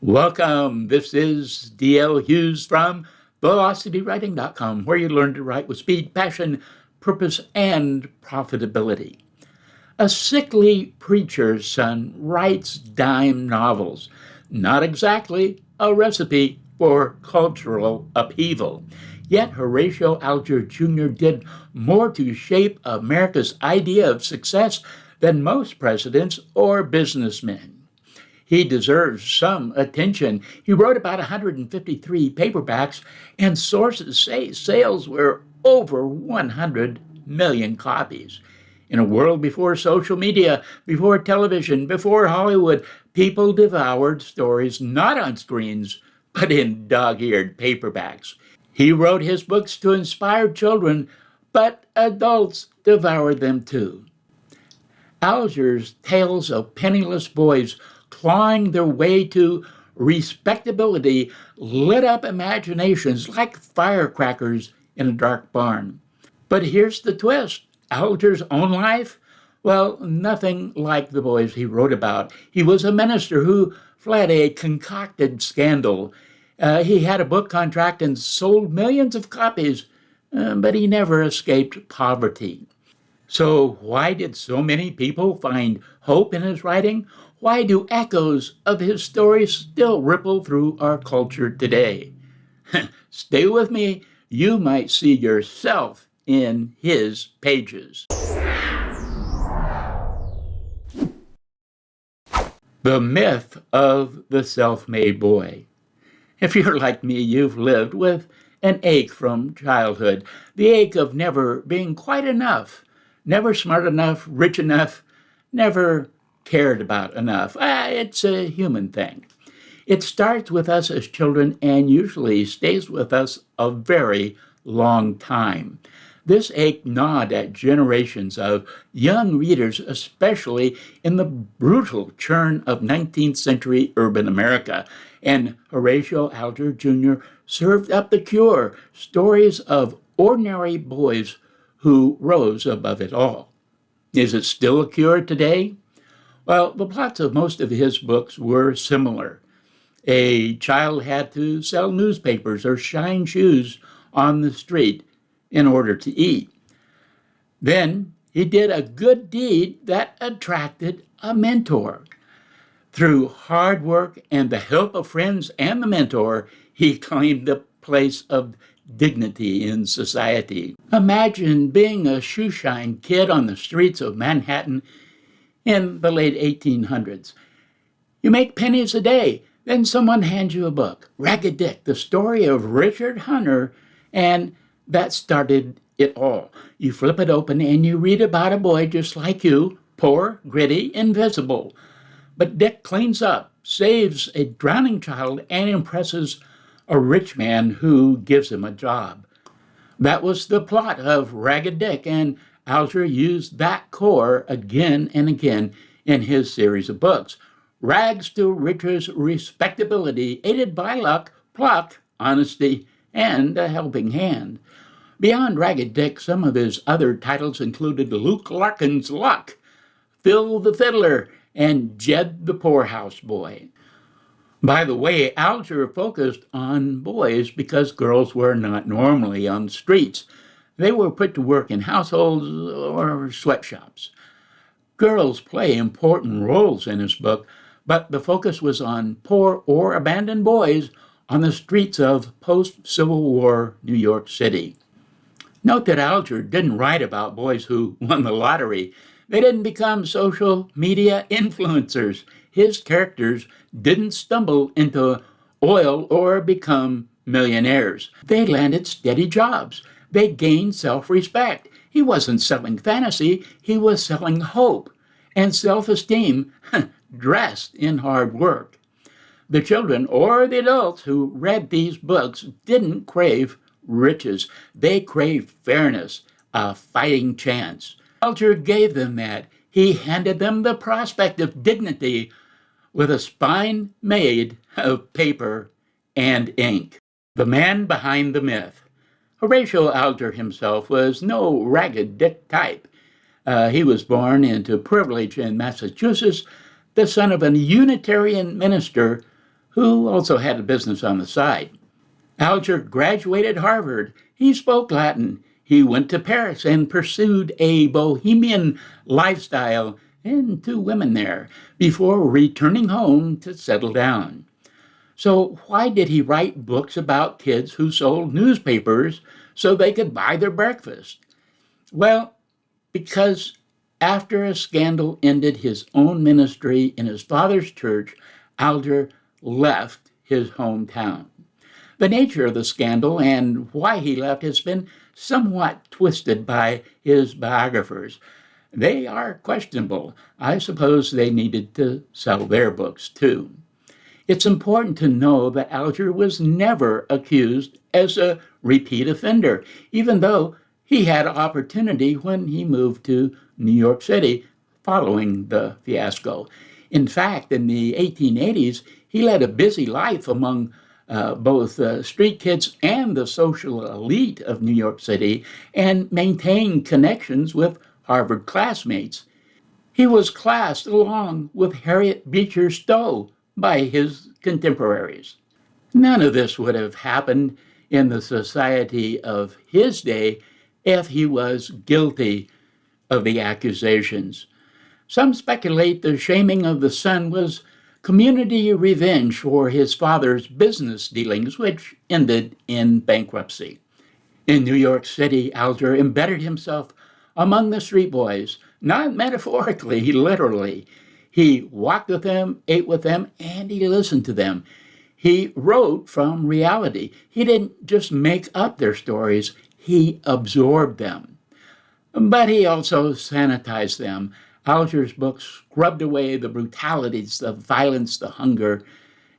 Welcome. This is D.L. Hughes from VelocityWriting.com, where you learn to write with speed, passion, purpose, and profitability. A sickly preacher's son writes dime novels. Not exactly a recipe for cultural upheaval. Yet Horatio Alger Jr. did more to shape America's idea of success than most presidents or businessmen. He deserves some attention. He wrote about 153 paperbacks, and sources say sales were over 100 million copies. In a world before social media, before television, before Hollywood, people devoured stories not on screens, but in dog-eared paperbacks. He wrote his books to inspire children, but adults devoured them too. Alger's tales of penniless boys clawing their way to respectability lit up imaginations like firecrackers in a dark barn. But here's the twist. Alger's own life? Well, nothing like the boys he wrote about. He was a minister who fled a concocted scandal. He had a book contract and sold millions of copies, but he never escaped poverty. So why did so many people find hope in his writing? Why do echoes of his stories still ripple through our culture today? Stay with me. You might see yourself in his pages. The myth of the self-made boy. If you're like me, you've lived with an ache from childhood, the ache of never being quite enough. Never smart enough, rich enough, never cared about enough. It's a human thing. It starts with us as children and usually stays with us a very long time. This ache gnawed at generations of young readers, especially in the brutal churn of 19th century urban America. And Horatio Alger Jr. served up the cure, stories of ordinary boys who rose above it all. Is it still a cure today? Well, the plots of most of his books were similar. A child had to sell newspapers or shine shoes on the street in order to eat. Then he did a good deed that attracted a mentor. Through hard work and the help of friends and the mentor, he claimed the place of dignity in society. Imagine being a shoeshine kid on the streets of Manhattan in the late 1800s. You make pennies a day, then someone hands you a book, Ragged Dick, the story of Richard Hunter, and that started it all. You flip it open and you read about a boy just like you, poor, gritty, invisible. But Dick cleans up, saves a drowning child, and impresses a rich man who gives him a job. That was the plot of Ragged Dick, and Alger used that core again and again in his series of books. Rags to riches, respectability, aided by luck, pluck, honesty, and a helping hand. Beyond Ragged Dick, some of his other titles included Luke Larkin's Luck, Phil the Fiddler, and Jed the Poorhouse Boy. By the way, Alger focused on boys because girls were not normally on the streets. They were put to work in households or sweatshops. Girls play important roles in his book, but the focus was on poor or abandoned boys on the streets of post-Civil War New York City. Note that Alger didn't write about boys who won the lottery. They didn't become social media influencers. His characters didn't stumble into oil or become millionaires. They landed steady jobs. They gained self-respect. He wasn't selling fantasy. He was selling hope and self-esteem dressed in hard work. The children or the adults who read these books didn't crave riches. They craved fairness, a fighting chance. Alger gave them that. He handed them the prospect of dignity with a spine made of paper and ink. The man behind the myth. Horatio Alger himself was no Ragged Dick type. He was born into privilege in Massachusetts, the son of a Unitarian minister who also had a business on the side. Alger graduated Harvard. He spoke Latin. He went to Paris and pursued a bohemian lifestyle and two women there before returning home to settle down. So, why did he write books about kids who sold newspapers so they could buy their breakfast? Well, because after a scandal ended his own ministry in his father's church, Alger left his hometown. The nature of the scandal and why he left has been somewhat twisted by his biographers. They are questionable. I suppose they needed to sell their books too. It's important to know that Alger was never accused as a repeat offender, even though he had opportunity when he moved to New York City following the fiasco. In fact, in the 1880s, he led a busy life among both street kids and the social elite of New York City and maintained connections with Harvard classmates. He was classed along with Harriet Beecher Stowe by his contemporaries. None of this would have happened in the society of his day if he was guilty of the accusations. Some speculate the shaming of the son was community revenge for his father's business dealings, which ended in bankruptcy. In New York City, Alger embedded himself among the street boys, not metaphorically, literally. He walked with them, ate with them, and he listened to them. He wrote from reality. He didn't just make up their stories, he absorbed them. But he also sanitized them. Alger's books scrubbed away the brutalities, the violence, the hunger,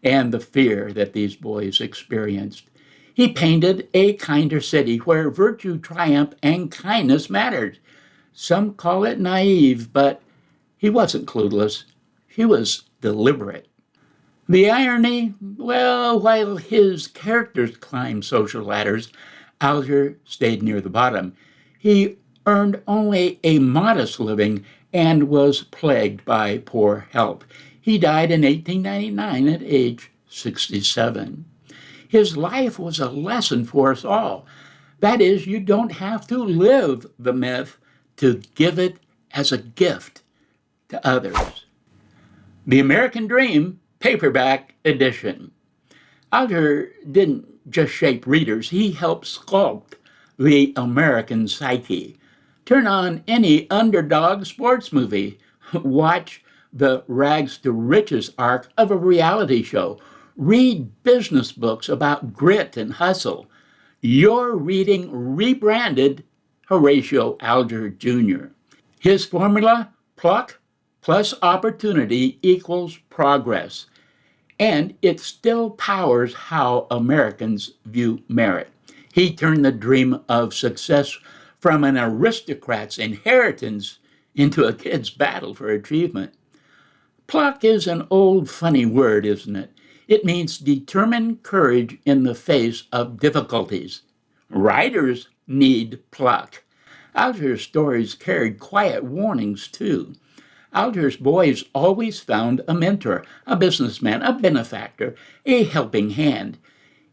and the fear that these boys experienced. He painted a kinder city where virtue triumphed and kindness mattered. Some call it naive, but he wasn't clueless. He was deliberate. The irony, well, while his characters climbed social ladders, Alger stayed near the bottom. He earned only a modest living and was plagued by poor health. He died in 1899 at age 67. His life was a lesson for us all. That is, you don't have to live the myth to give it as a gift to others. The American Dream, Paperback Edition. Alger didn't just shape readers, he helped sculpt the American psyche. Turn on any underdog sports movie. Watch the rags to riches arc of a reality show. Read business books about grit and hustle. You're reading rebranded Horatio Alger Jr. His formula, pluck plus opportunity equals progress. And it still powers how Americans view merit. He turned the dream of success from an aristocrat's inheritance into a kid's battle for achievement. Pluck is an old funny word, isn't it? It means determined courage in the face of difficulties. Writers need pluck. Alger's stories carried quiet warnings, too. Alger's boys always found a mentor, a businessman, a benefactor, a helping hand.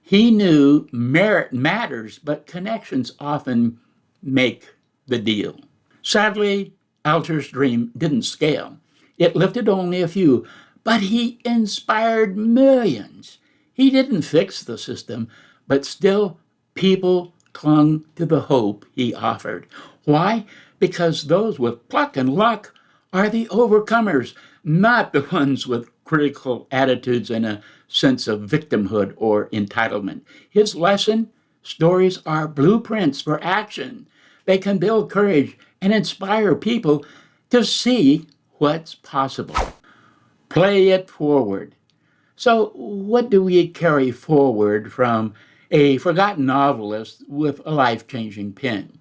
He knew merit matters, but connections often make the deal. Sadly, Alger's dream didn't scale. It lifted only a few, but he inspired millions. He didn't fix the system, but still people clung to the hope he offered. Why? Because those with pluck and luck are the overcomers, not the ones with critical attitudes and a sense of victimhood or entitlement. His lesson: stories are blueprints for action. They can build courage and inspire people to see what's possible. Play it forward. So, what do we carry forward from a forgotten novelist with a life-changing pen?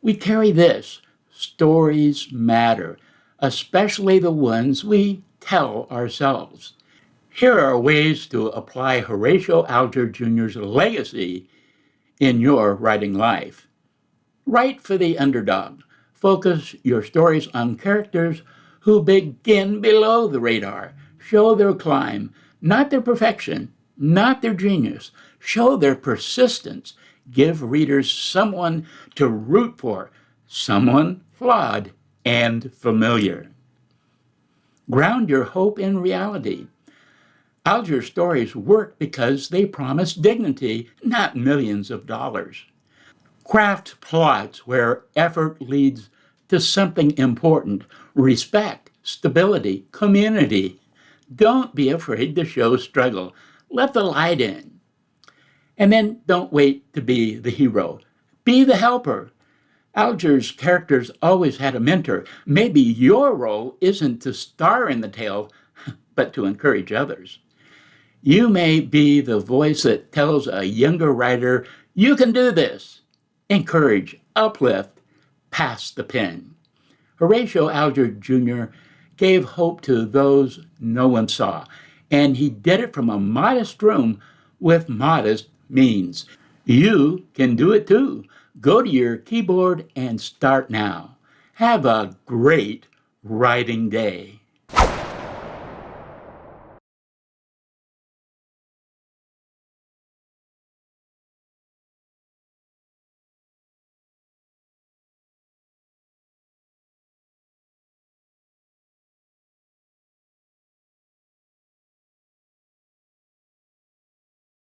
We carry this: stories matter, especially the ones we tell ourselves. Here are ways to apply Horatio Alger Jr.'s legacy in your writing life. Write for the underdog. Focus your stories on characters who begin below the radar. Show their climb, Not their perfection, not their genius. Show their persistence. Give readers someone to root for, someone flawed and familiar. Ground your hope in reality. Alger's stories work because they promise dignity, not millions of dollars. Craft plots where effort leads to something important: respect, stability, community. Don't be afraid to show struggle. Let the light in. And then don't wait to be the hero. Be the helper. Alger's characters always had a mentor. Maybe your role isn't to star in the tale, but to encourage others. You may be the voice that tells a younger writer, you can do this. Encourage, uplift, pass the pen. Horatio Alger Jr. gave hope to those no one saw, and he did it from a modest room with modest means. You can do it too. Go to your keyboard and start now. Have a great writing day.